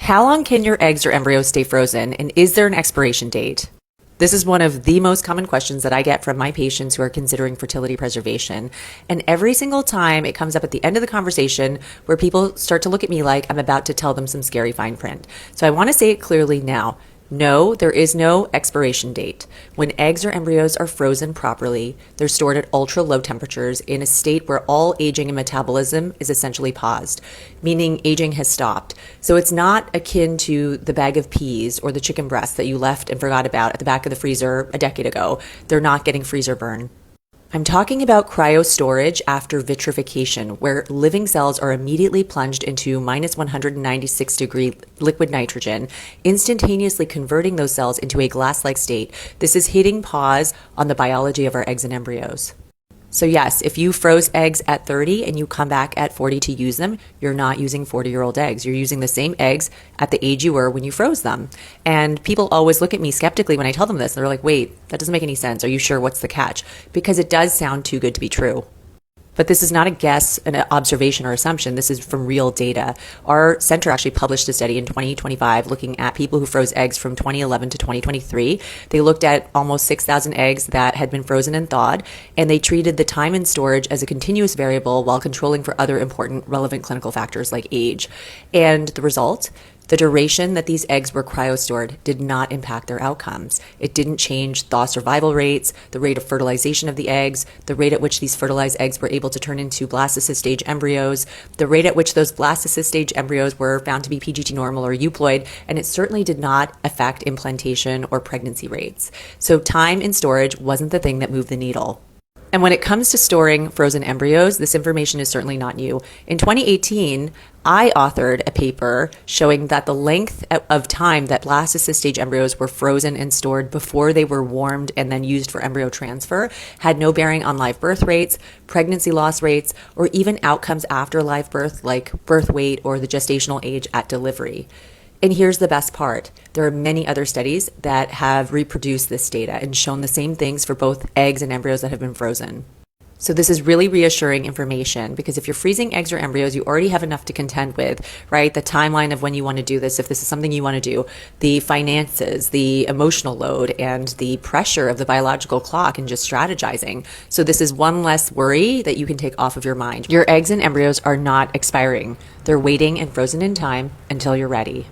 How long can your eggs or embryos stay frozen, and is there an expiration date? This is one of the most common questions that I get from my patients who are considering fertility preservation. And every single time it comes up at the end of the conversation where people start to look at me like I'm about to tell them some scary fine print. So I want to say it clearly now. No, there is no expiration date. When eggs or embryos are frozen properly, they're stored at ultra low temperatures in a state where all aging and metabolism is essentially paused, meaning aging has stopped. So it's not akin to the bag of peas or the chicken breast that you left and forgot about at the back of the freezer a decade ago. They're not getting freezer burn. I'm talking about cryostorage after vitrification, where living cells are immediately plunged into minus 196 degree liquid nitrogen, instantaneously converting those cells into a glass-like state. This is hitting pause on the biology of our eggs and embryos. So yes, if you froze eggs at 30 and you come back at 40 to use them, you're not using 40-year-old eggs. You're using the same eggs at the age you were when you froze them. And people always look at me skeptically when I tell them this. They're like, wait, that doesn't make any sense. Are you sure? What's the catch? Because it does sound too good to be true. But this is not a guess, an observation or assumption. This is from real data. Our center actually published a study in 2025 looking at people who froze eggs from 2011 to 2023. They looked at almost 6,000 eggs that had been frozen and thawed, and they treated the time in storage as a continuous variable while controlling for other important relevant clinical factors like age. And the result? The duration that these eggs were cryostored did not impact their outcomes. It didn't change thaw survival rates, the rate of fertilization of the eggs, the rate at which these fertilized eggs were able to turn into blastocyst stage embryos, the rate at which those blastocyst stage embryos were found to be PGT normal or euploid, and it certainly did not affect implantation or pregnancy rates. So time in storage wasn't the thing that moved the needle. And when it comes to storing frozen embryos, this information is certainly not new. In 2018, I authored a paper showing that the length of time that blastocyst stage embryos were frozen and stored before they were warmed and then used for embryo transfer had no bearing on live birth rates, pregnancy loss rates, or even outcomes after live birth like birth weight or the gestational age at delivery. And here's the best part. There are many other studies that have reproduced this data and shown the same things for both eggs and embryos that have been frozen. So this is really reassuring information because if you're freezing eggs or embryos, you already have enough to contend with, right? The timeline of when you want to do this, if this is something you want to do, the finances, the emotional load, and the pressure of the biological clock and just strategizing. So this is one less worry that you can take off of your mind. Your eggs and embryos are not expiring. They're waiting and frozen in time until you're ready.